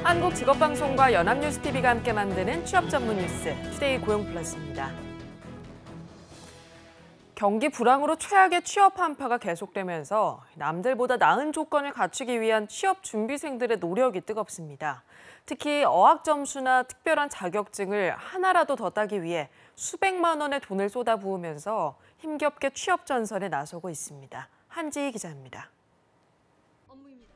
한국직업방송과 연합뉴스TV가 함께 만드는 취업 전문 뉴스, 투데이 고용플러스입니다. 경기 불황으로 최악의 취업 한파가 계속되면서 남들보다 나은 조건을 갖추기 위한 취업 준비생들의 노력이 뜨겁습니다. 특히 어학 점수나 특별한 자격증을 하나라도 더 따기 위해 수백만 원의 돈을 쏟아부으면서 힘겹게 취업 전선에 나서고 있습니다. 한지희 기자입니다.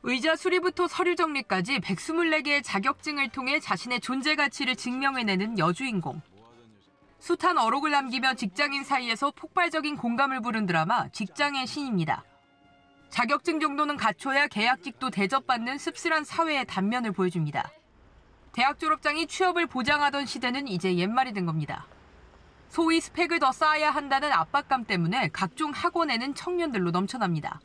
의자 수리부터 서류 정리까지 124개의 자격증을 통해 자신의 존재 가치를 증명해내는 여주인공. 숱한 어록을 남기며 직장인 사이에서 폭발적인 공감을 부른 드라마 직장의 신입니다. 자격증 정도는 갖춰야 계약직도 대접받는 씁쓸한 사회의 단면을 보여줍니다. 대학 졸업장이 취업을 보장하던 시대는 이제 옛말이 된 겁니다. 소위 스펙을 더 쌓아야 한다는 압박감 때문에 각종 학원에는 청년들로 넘쳐납니다.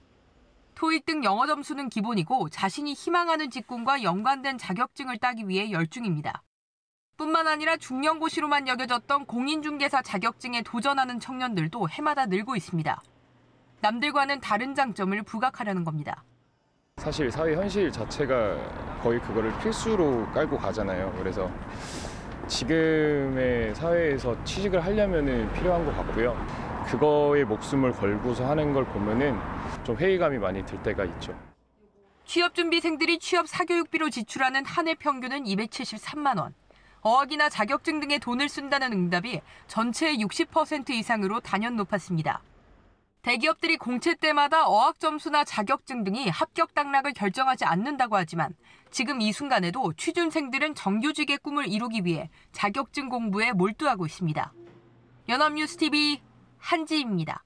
토익 등 영어 점수는 기본이고 자신이 희망하는 직군과 연관된 자격증을 따기 위해 열중입니다. 뿐만 아니라 중년고시로만 여겨졌던 공인중개사 자격증에 도전하는 청년들도 해마다 늘고 있습니다. 남들과는 다른 장점을 부각하려는 겁니다. 사실 사회 현실 자체가 거의 그거를 필수로 깔고 가잖아요. 그래서 지금의 사회에서 취직을 하려면 필요한 것 같고요. 그거에 목숨을 걸고서 하는 걸 보면은 좀 회의감이 많이 들 때가 있죠. 취업준비생들이 취업 사교육비로 지출하는 한 해 평균은 273만 원. 어학이나 자격증 등에 돈을 쓴다는 응답이 전체의 60% 이상으로 단연 높았습니다. 대기업들이 공채 때마다 어학 점수나 자격증 등이 합격 당락을 결정하지 않는다고 하지만 지금 이 순간에도 취준생들은 정규직의 꿈을 이루기 위해 자격증 공부에 몰두하고 있습니다. 연합뉴스TV 한지입니다.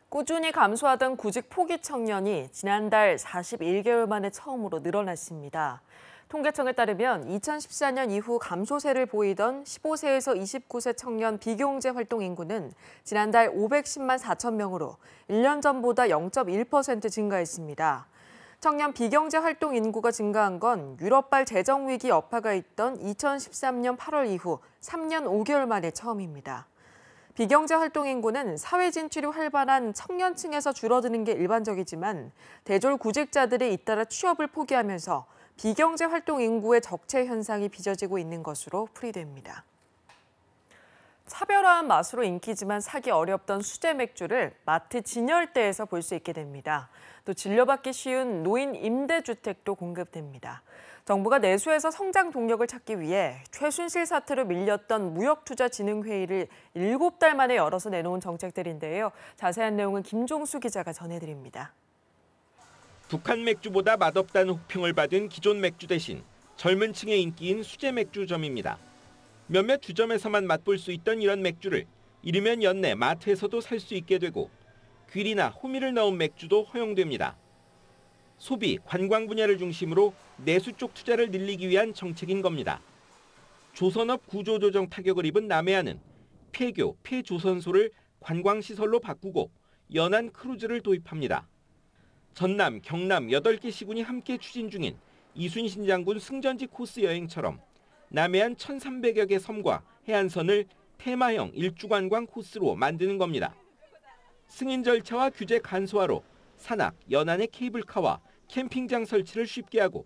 꾸준히 감소하던 구직 포기 청년이 지난달 41개월 만에 처음으로 늘어났습니다. 통계청에 따르면 2014년 이후 감소세를 보이던 15세에서 29세 청년 비경제 활동 인구는 지난달 510만 4천 명으로 1년 전보다 0.1% 증가했습니다. 청년 비경제 활동 인구가 증가한 건 유럽발 재정위기 여파가 있던 2013년 8월 이후 3년 5개월 만에 처음입니다. 비경제 활동 인구는 사회 진출이 활발한 청년층에서 줄어드는 게 일반적이지만 대졸 구직자들이 잇따라 취업을 포기하면서 비경제 활동 인구의 적체 현상이 빚어지고 있는 것으로 풀이됩니다. 차별화한 맛으로 인기지만 사기 어렵던 수제 맥주를 마트 진열대에서 볼 수 있게 됩니다. 또 진료받기 쉬운 노인 임대주택도 공급됩니다. 정부가 내수에서 성장 동력을 찾기 위해 최순실 사태로 밀렸던 무역투자진흥회의를 7달 만에 열어서 내놓은 정책들인데요. 자세한 내용은 김종수 기자가 전해드립니다. 북한 맥주보다 맛없다는 혹평을 받은 기존 맥주 대신 젊은 층의 인기인 수제 맥주점입니다. 몇몇 주점에서만 맛볼 수 있던 이런 맥주를 이르면 연내 마트에서도 살 수 있게 되고 귀리나 호미를 넣은 맥주도 허용됩니다. 소비, 관광 분야를 중심으로 내수 쪽 투자를 늘리기 위한 정책인 겁니다. 조선업 구조조정 타격을 입은 남해안은 폐교, 폐조선소를 관광시설로 바꾸고 연안 크루즈를 도입합니다. 전남, 경남 8개 시군이 함께 추진 중인 이순신 장군 승전지 코스 여행처럼 남해안 1,300여 개 섬과 해안선을 테마형 일주관광 코스로 만드는 겁니다. 승인 절차와 규제 간소화로 산악, 연안의 케이블카와 캠핑장 설치를 쉽게 하고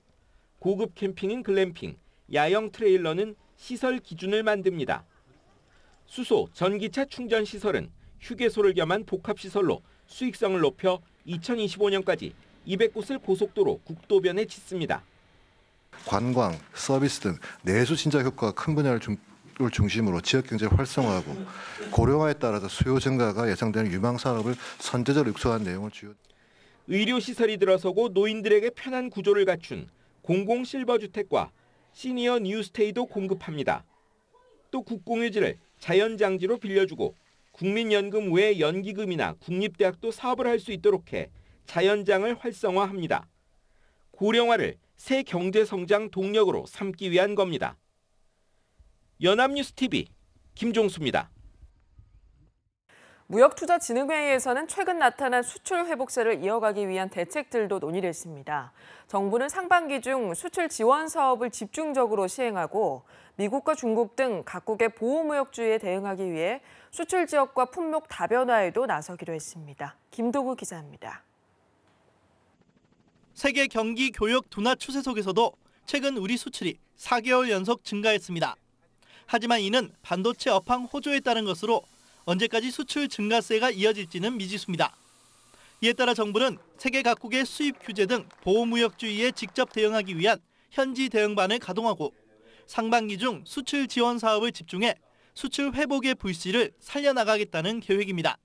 고급 캠핑인 글램핑, 야영 트레일러는 시설 기준을 만듭니다. 수소, 전기차 충전 시설은 휴게소를 겸한 복합시설로 수익성을 높여 2025년까지 200곳을 고속도로, 국도변에 짓습니다. 관광, 서비스 등 내수 진작 효과가 큰 분야를 중심으로 지역경제를 활성화하고 고령화에 따라서 수요 증가가 예상되는 유망산업을 선제적으로 육성한 내용을 주요. 의료시설이 들어서고 노인들에게 편한 구조를 갖춘 공공실버주택과 시니어 뉴스테이도 공급합니다. 또 국공유지를 자연장지로 빌려주고 국민연금 외 연기금이나 국립대학도 사업을 할 수 있도록 해 자연장을 활성화합니다. 고령화를 새 경제성장 동력으로 삼기 위한 겁니다. 연합뉴스TV 김종수입니다. 무역투자진흥회의에서는 최근 나타난 수출 회복세를 이어가기 위한 대책들도 논의를 했습니다. 정부는 상반기 중 수출 지원 사업을 집중적으로 시행하고 미국과 중국 등 각국의 보호무역주의에 대응하기 위해 수출 지역과 품목 다변화에도 나서기로 했습니다. 김도구 기자입니다. 세계 경기 교역 둔화 추세 속에서도 최근 우리 수출이 4개월 연속 증가했습니다. 하지만 이는 반도체 업황 호조에 따른 것으로 언제까지 수출 증가세가 이어질지는 미지수입니다. 이에 따라 정부는 세계 각국의 수입 규제 등 보호무역주의에 직접 대응하기 위한 현지 대응반을 가동하고 상반기 중 수출 지원 사업을 집중해 수출 회복의 불씨를 살려나가겠다는 계획입니다.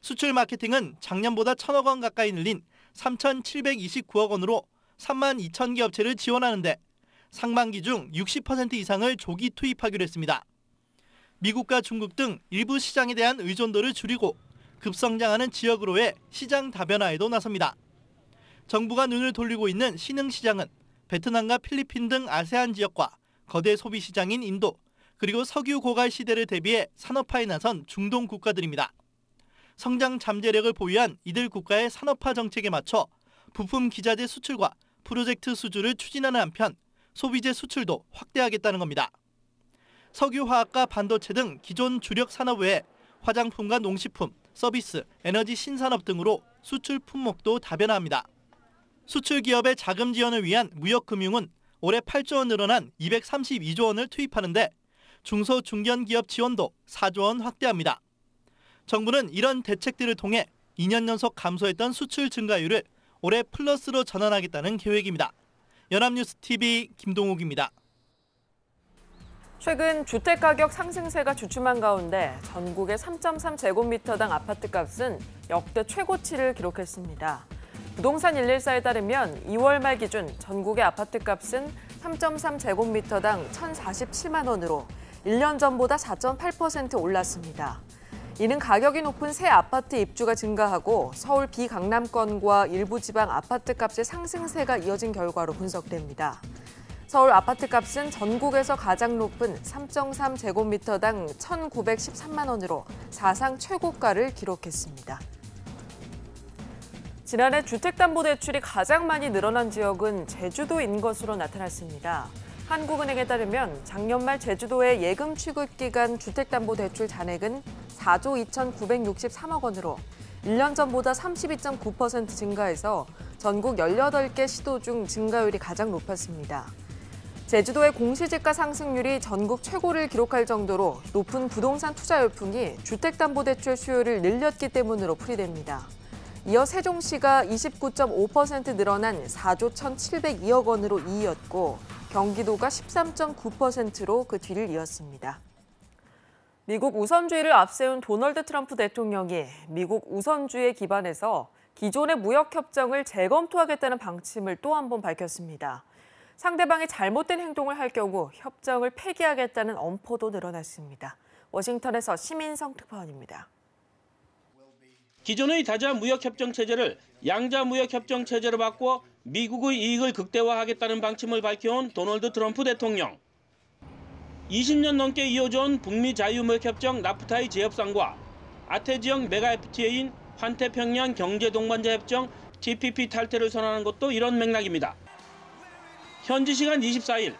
수출 마케팅은 작년보다 1,000억 원 가까이 늘린 3,729억 원으로 3만 2천 개 업체를 지원하는데 상반기 중 60% 이상을 조기 투입하기로 했습니다. 미국과 중국 등 일부 시장에 대한 의존도를 줄이고 급성장하는 지역으로의 시장 다변화에도 나섭니다. 정부가 눈을 돌리고 있는 신흥시장은 베트남과 필리핀 등 아세안 지역과 거대 소비 시장인 인도, 그리고 석유 고갈 시대를 대비해 산업화에 나선 중동 국가들입니다. 성장 잠재력을 보유한 이들 국가의 산업화 정책에 맞춰 부품 기자재 수출과 프로젝트 수주를 추진하는 한편 소비재 수출도 확대하겠다는 겁니다. 석유화학과 반도체 등 기존 주력 산업 외에 화장품과 농식품, 서비스, 에너지 신산업 등으로 수출 품목도 다변화합니다. 수출 기업의 자금 지원을 위한 무역금융은 올해 8조 원 늘어난 232조 원을 투입하는데 중소 중견기업 지원도 4조 원 확대합니다. 정부는 이런 대책들을 통해 2년 연속 감소했던 수출 증가율을 올해 플러스로 전환하겠다는 계획입니다. 연합뉴스TV 김동욱입니다. 최근 주택가격 상승세가 주춤한 가운데 전국의 3.3제곱미터당 아파트값은 역대 최고치를 기록했습니다. 부동산 114에 따르면 2월 말 기준 전국의 아파트값은 3.3제곱미터당 1,047만 원으로 1년 전보다 4.8% 올랐습니다. 이는 가격이 높은 새 아파트 입주가 증가하고 서울 비강남권과 일부 지방 아파트값의 상승세가 이어진 결과로 분석됩니다. 서울 아파트값은 전국에서 가장 높은 3.3제곱미터당 1,913만 원으로 사상 최고가를 기록했습니다. 지난해 주택담보대출이 가장 많이 늘어난 지역은 제주도인 것으로 나타났습니다. 한국은행에 따르면 작년 말 제주도의 예금 취급 기간 주택담보대출 잔액은 4조 2,963억 원으로 1년 전보다 32.9% 증가해서 전국 18개 시도 중 증가율이 가장 높았습니다. 제주도의 공시지가 상승률이 전국 최고를 기록할 정도로 높은 부동산 투자 열풍이 주택담보대출 수요를 늘렸기 때문으로 풀이됩니다. 이어 세종시가 29.5% 늘어난 4조 1,702억 원으로 2위였고 경기도가 13.9%로 그 뒤를 이었습니다. 미국 우선주의를 앞세운 도널드 트럼프 대통령이 미국 우선주의에 기반해서 기존의 무역협정을 재검토하겠다는 방침을 또 한 번 밝혔습니다. 상대방이 잘못된 행동을 할 경우 협정을 폐기하겠다는 엄포도 늘어났습니다. 워싱턴에서 시민성 특파원입니다. 기존의 다자 무역협정 체제를 양자 무역협정 체제로 바꿔 미국의 이익을 극대화하겠다는 방침을 밝혀온 도널드 트럼프 대통령. 20년 넘게 이어져온 북미 자유무역협정 나프타의 재협상과 아태 지역 메가 FTA인 환태평양 경제동반자 협정 TPP 탈퇴를 선언한 것도 이런 맥락입니다. 현지 시간 24일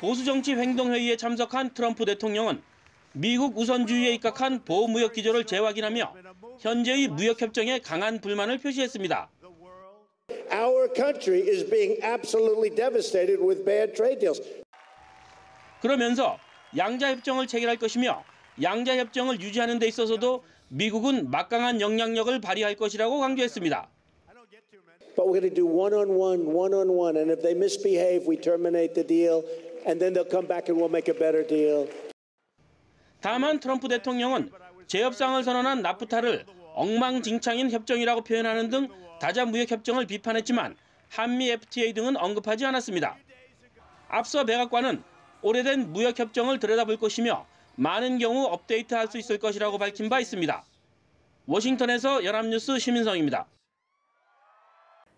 보수정치 횡동회의에 참석한 트럼프 대통령은 미국 우선주의에 입각한 보호무역 기조를 재확인하며 현재의 무역협정에 강한 불만을 표시했습니다. Our country is being absolutely devastated with bad trade deals. 그러면서 양자협정을 체결할 것이며 양자협정을 유지하는 데 있어서도 미국은 막강한 영향력을 발휘할 것이라고 강조했습니다. But we're going to do one-on-one, and if they misbehave, we terminate the deal, and then they'll come back and we'll make a better deal. 다만 트럼프 대통령은 재협상을 선언한 나프타를 엉망진창인 협정이라고 표현하는 등 다자 무역협정을 비판했지만 한미 FTA 등은 언급하지 않았습니다. 앞서 백악관은 오래된 무역협정을 들여다볼 것이며 많은 경우 업데이트할 수 있을 것이라고 밝힌 바 있습니다. 워싱턴에서 연합뉴스 시민성입니다.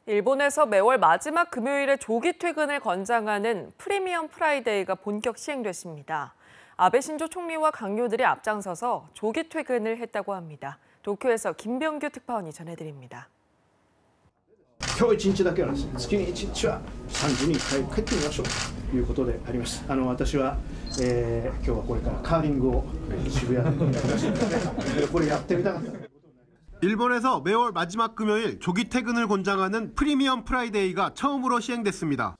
일본에서 매월 마지막 금요일에 조기 퇴근을 권장하는 프리미엄 프라이데이가 본격 시행됐습니다. 아베 신조 총리와 강요들이 앞장서서 조기 퇴근을 했다고 합니다. 도쿄에서 김병규 특파원이 전해드립니다. 今日1日だけはですね、月に1日は3時に帰ってみましょうということであります。私は、今日はこれからカーリングを渋谷でやりますので、これやってみたかった。 일본에서 매월 마지막 금요일 조기 퇴근을 권장하는 프리미엄 프라이데이가 처음으로 시행됐습니다.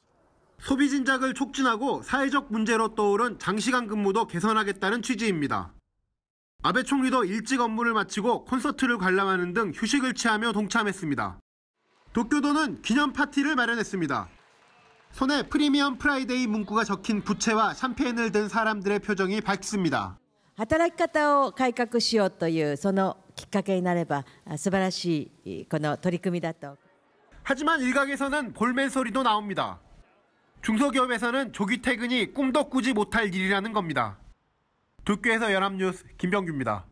소비 진작을 촉진하고 사회적 문제로 떠오른 장시간 근무도 개선하겠다는 취지입니다. 아베 총리도 일찍 업무를 마치고 콘서트를 관람하는 등 휴식을 취하며 동참했습니다. 도쿄도는 기념 파티를 마련했습니다. 손에 프리미엄 프라이데이 문구가 적힌 부채와 샴페인을 든 사람들의 표정이 밝습니다. 働き方を改革しようというそのきっかけになれば素晴らしいこの取り組みだと。 하지만 일각에서는 볼멘 소리도 나옵니다. 중소기업에서는 조기 퇴근이 꿈도 꾸지 못할 일이라는 겁니다. 도쿄에서 연합뉴스 김병규입니다.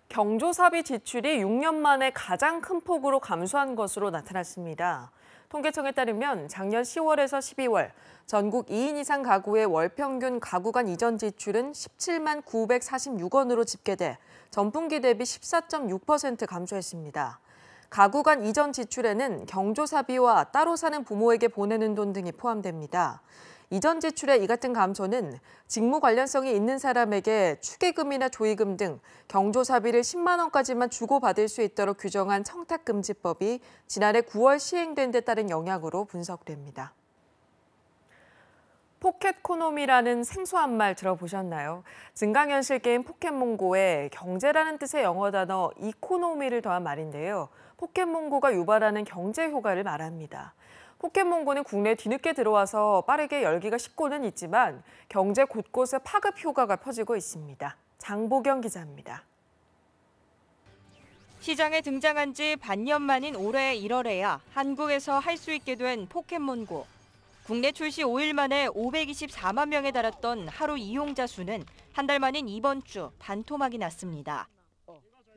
경조사비 지출이 6년 만에 가장 큰 폭으로 감소한 것으로 나타났습니다. 통계청에 따르면 작년 10월에서 12월 전국 2인 이상 가구의 월 평균 가구 간 이전 지출은 17만 946원으로 집계돼 전분기 대비 14.6% 감소했습니다. 가구 간 이전 지출에는 경조사비와 따로 사는 부모에게 보내는 돈 등이 포함됩니다. 이전 지출의 이 같은 감소는 직무 관련성이 있는 사람에게 축의금이나 조의금 등 경조사비를 10만 원까지만 주고받을 수 있도록 규정한 청탁금지법이 지난해 9월 시행된 데 따른 영향으로 분석됩니다. 포켓코노미라는 생소한 말 들어보셨나요? 증강현실 게임 포켓몬고에 경제라는 뜻의 영어 단어 이코노미를 더한 말인데요. 포켓몬고가 유발하는 경제 효과를 말합니다. 포켓몬고는 국내에 뒤늦게 들어와서 빠르게 열기가 식고는 있지만 경제 곳곳에 파급 효과가 퍼지고 있습니다. 장보경 기자입니다. 시장에 등장한 지 반년 만인 올해 1월에야 한국에서 할 수 있게 된 포켓몬고. 국내 출시 5일 만에 524만 명에 달했던 하루 이용자 수는 한 달 만인 이번 주 반토막이 났습니다.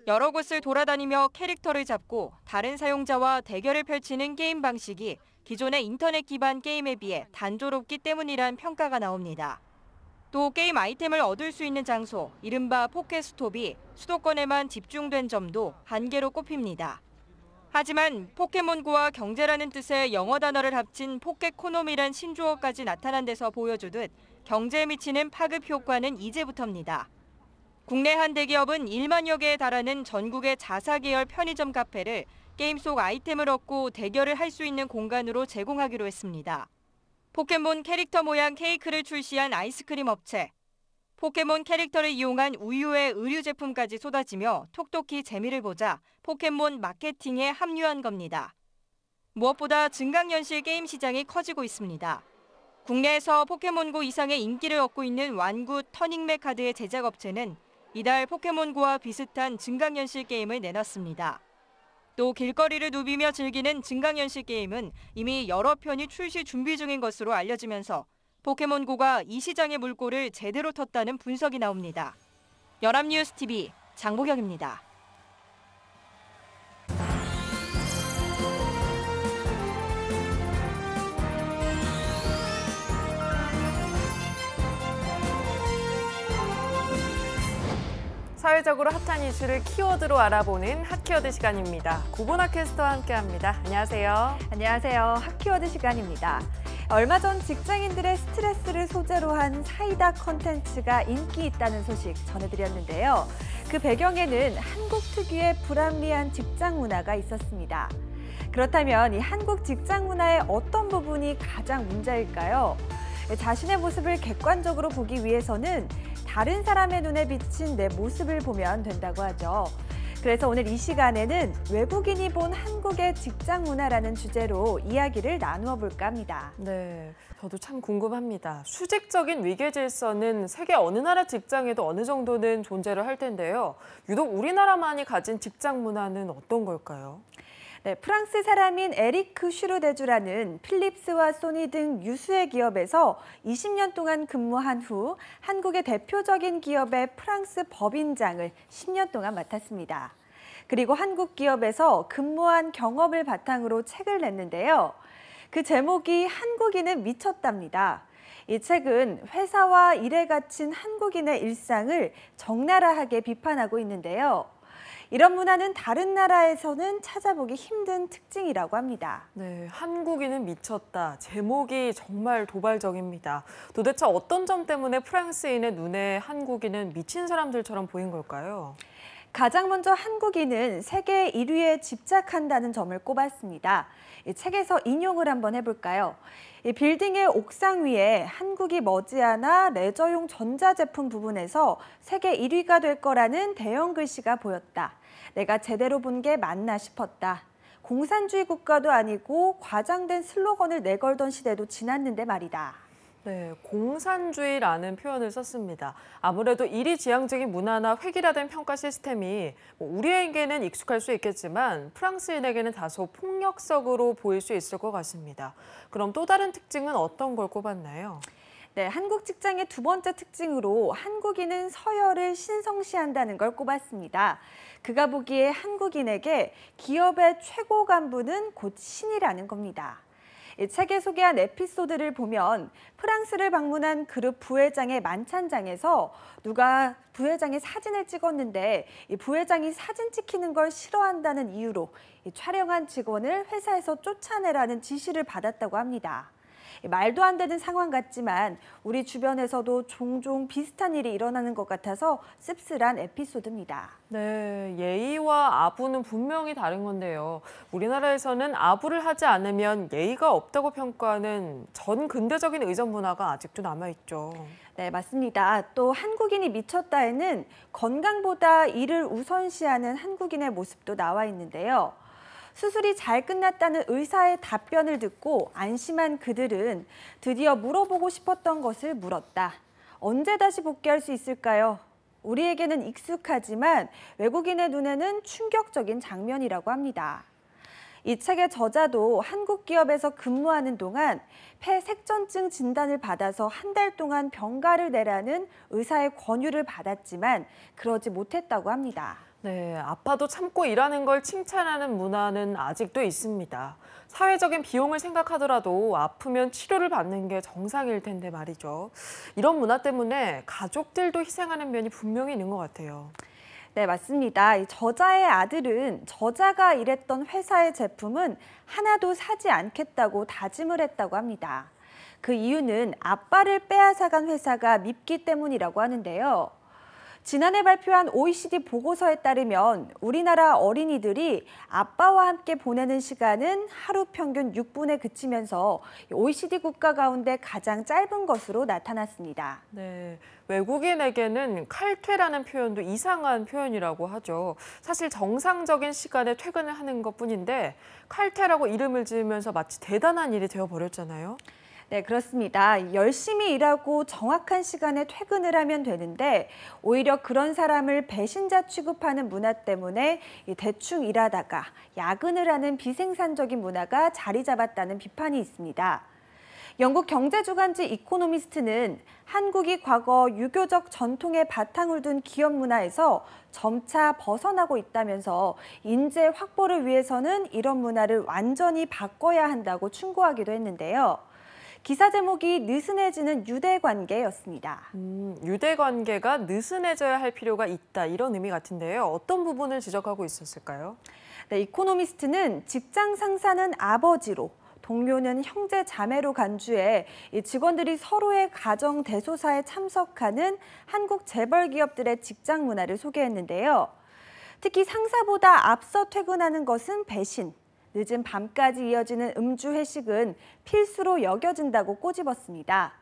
여러 곳을 돌아다니며 캐릭터를 잡고 다른 사용자와 대결을 펼치는 게임 방식이 기존의 인터넷 기반 게임에 비해 단조롭기 때문이란 평가가 나옵니다. 또 게임 아이템을 얻을 수 있는 장소, 이른바 포켓스톱이 수도권에만 집중된 점도 한계로 꼽힙니다. 하지만 포켓몬고와 경제라는 뜻의 영어 단어를 합친 포켓코노미란 신조어까지 나타난 데서 보여주듯 경제에 미치는 파급 효과는 이제부터입니다. 국내 한 대기업은 1만여 개에 달하는 전국의 자사 계열 편의점 카페를 게임 속 아이템을 얻고 대결을 할 수 있는 공간으로 제공하기로 했습니다. 포켓몬 캐릭터 모양 케이크를 출시한 아이스크림 업체. 포켓몬 캐릭터를 이용한 우유의 의류 제품까지 쏟아지며 톡톡히 재미를 보자 포켓몬 마케팅에 합류한 겁니다. 무엇보다 증강현실 게임 시장이 커지고 있습니다. 국내에서 포켓몬고 이상의 인기를 얻고 있는 완구 터닝맥 카드의 제작업체는 이달 포켓몬고와 비슷한 증강현실 게임을 내놨습니다. 또 길거리를 누비며 즐기는 증강현실 게임은 이미 여러 편이 출시 준비 중인 것으로 알려지면서 포켓몬고가 이 시장의 물꼬를 제대로 텄다는 분석이 나옵니다. 연합뉴스TV 장보경입니다. 사회적으로 핫한 이슈를 키워드로 알아보는 핫키워드 시간입니다. 구본아 캐스터와 함께합니다. 안녕하세요. 안녕하세요. 핫키워드 시간입니다. 얼마 전 직장인들의 스트레스를 소재로 한 사이다 콘텐츠가 인기 있다는 소식 전해드렸는데요. 그 배경에는 한국 특유의 불합리한 직장 문화가 있었습니다. 그렇다면 이 한국 직장 문화의 어떤 부분이 가장 문제일까요? 자신의 모습을 객관적으로 보기 위해서는 다른 사람의 눈에 비친 내 모습을 보면 된다고 하죠. 그래서 오늘 이 시간에는 외국인이 본 한국의 직장 문화라는 주제로 이야기를 나누어 볼까 합니다. 네, 저도 참 궁금합니다. 수직적인 위계 질서는 세계 어느 나라 직장에도 어느 정도는 존재를 할 텐데요. 유독 우리나라만이 가진 직장 문화는 어떤 걸까요? 네, 프랑스 사람인 에리크 슈르데주라는 필립스와 소니 등 유수의 기업에서 20년 동안 근무한 후 한국의 대표적인 기업의 프랑스 법인장을 10년 동안 맡았습니다. 그리고 한국 기업에서 근무한 경험을 바탕으로 책을 냈는데요. 그 제목이 한국인은 미쳤답니다. 이 책은 회사와 일에 갇힌 한국인의 일상을 적나라하게 비판하고 있는데요. 이런 문화는 다른 나라에서는 찾아보기 힘든 특징이라고 합니다. 네, 한국인은 미쳤다. 제목이 정말 도발적입니다. 도대체 어떤 점 때문에 프랑스인의 눈에 한국인은 미친 사람들처럼 보인 걸까요? 가장 먼저 한국인은 세계 1위에 집착한다는 점을 꼽았습니다. 이 책에서 인용을 한번 해볼까요? 이 빌딩의 옥상 위에 한국이 머지않아 레저용 전자제품 부분에서 세계 1위가 될 거라는 대형 글씨가 보였다. 내가 제대로 본 게 맞나 싶었다. 공산주의 국가도 아니고 과장된 슬로건을 내걸던 시대도 지났는데 말이다. 네, 공산주의라는 표현을 썼습니다. 아무래도 일희지향적인 문화나 획일화된 평가 시스템이 우리에게는 익숙할 수 있겠지만 프랑스인에게는 다소 폭력적으로 보일 수 있을 것 같습니다. 그럼 또 다른 특징은 어떤 걸 꼽았나요? 네, 한국 직장의 두 번째 특징으로 한국인은 서열을 신성시한다는 걸 꼽았습니다. 그가 보기에 한국인에게 기업의 최고 간부는 곧 신이라는 겁니다. 이 책에 소개한 에피소드를 보면 프랑스를 방문한 그룹 부회장의 만찬장에서 누가 부회장의 사진을 찍었는데 이 부회장이 사진 찍히는 걸 싫어한다는 이유로 이 촬영한 직원을 회사에서 쫓아내라는 지시를 받았다고 합니다. 말도 안 되는 상황 같지만 우리 주변에서도 종종 비슷한 일이 일어나는 것 같아서 씁쓸한 에피소드입니다. 네, 예의와 아부는 분명히 다른 건데요. 우리나라에서는 아부를 하지 않으면 예의가 없다고 평가하는 전 근대적인 의전 문화가 아직도 남아있죠. 네, 맞습니다. 또 한국인이 미쳤다에는 건강보다 일을 우선시하는 한국인의 모습도 나와 있는데요. 수술이 잘 끝났다는 의사의 답변을 듣고 안심한 그들은 드디어 물어보고 싶었던 것을 물었다. 언제 다시 복귀할 수 있을까요? 우리에게는 익숙하지만 외국인의 눈에는 충격적인 장면이라고 합니다. 이 책의 저자도 한국 기업에서 근무하는 동안 폐색전증 진단을 받아서 한 달 동안 병가를 내라는 의사의 권유를 받았지만 그러지 못했다고 합니다. 네, 아파도 참고 일하는 걸 칭찬하는 문화는 아직도 있습니다. 사회적인 비용을 생각하더라도 아프면 치료를 받는 게 정상일 텐데 말이죠. 이런 문화 때문에 가족들도 희생하는 면이 분명히 있는 것 같아요. 네, 맞습니다. 이 저자의 아들은 저자가 일했던 회사의 제품은 하나도 사지 않겠다고 다짐을 했다고 합니다. 그 이유는 아빠를 빼앗아간 회사가 밉기 때문이라고 하는데요. 지난해 발표한 OECD 보고서에 따르면 우리나라 어린이들이 아빠와 함께 보내는 시간은 하루 평균 6분에 그치면서 OECD 국가 가운데 가장 짧은 것으로 나타났습니다. 네, 외국인에게는 칼퇴라는 표현도 이상한 표현이라고 하죠. 사실 정상적인 시간에 퇴근을 하는 것뿐인데 칼퇴라고 이름을 지으면서 마치 대단한 일이 되어버렸잖아요. 네, 그렇습니다. 열심히 일하고 정확한 시간에 퇴근을 하면 되는데 오히려 그런 사람을 배신자 취급하는 문화 때문에 대충 일하다가 야근을 하는 비생산적인 문화가 자리 잡았다는 비판이 있습니다. 영국 경제주간지 이코노미스트는 한국이 과거 유교적 전통의 바탕을 둔 기업 문화에서 점차 벗어나고 있다면서 인재 확보를 위해서는 이런 문화를 완전히 바꿔야 한다고 충고하기도 했는데요. 기사 제목이 느슨해지는 유대관계였습니다. 유대관계가 느슨해져야 할 필요가 있다 이런 의미 같은데요. 어떤 부분을 지적하고 있었을까요? 네, 이코노미스트는 직장 상사는 아버지로 동료는 형제 자매로 간주해 직원들이 서로의 가정 대소사에 참석하는 한국 재벌 기업들의 직장 문화를 소개했는데요. 특히 상사보다 앞서 퇴근하는 것은 배신, 늦은 밤까지 이어지는 음주 회식은 필수로 여겨진다고 꼬집었습니다.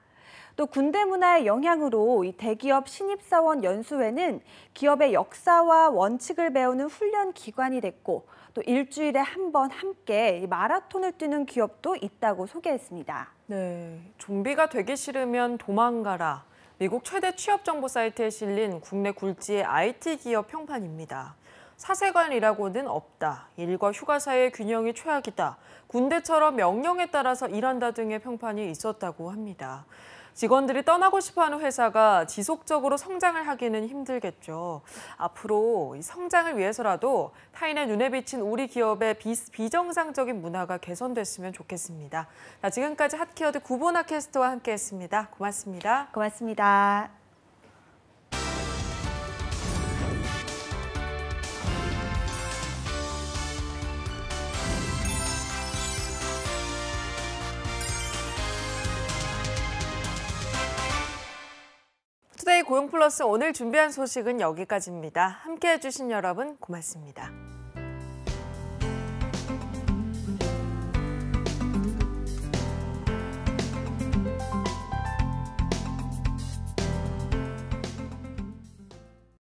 또 군대 문화의 영향으로 이 대기업 신입사원 연수회는 기업의 역사와 원칙을 배우는 훈련 기관이 됐고 또 일주일에 한 번 함께 마라톤을 뛰는 기업도 있다고 소개했습니다. 네, 좀비가 되기 싫으면 도망가라. 미국 최대 취업 정보 사이트에 실린 국내 굴지의 IT 기업 평판입니다. 사세관이라고는 없다. 일과 휴가 사이의 균형이 최악이다. 군대처럼 명령에 따라서 일한다 등의 평판이 있었다고 합니다. 직원들이 떠나고 싶어하는 회사가 지속적으로 성장을 하기는 힘들겠죠. 앞으로 성장을 위해서라도 타인의 눈에 비친 우리 기업의 비정상적인 문화가 개선됐으면 좋겠습니다. 자, 지금까지 핫키워드 구보나 캐스터와 함께했습니다. 고맙습니다. 고맙습니다. 투데이 고용 플러스 오늘 준비한 소식은 여기까지입니다. 함께해 주신 여러분 고맙습니다.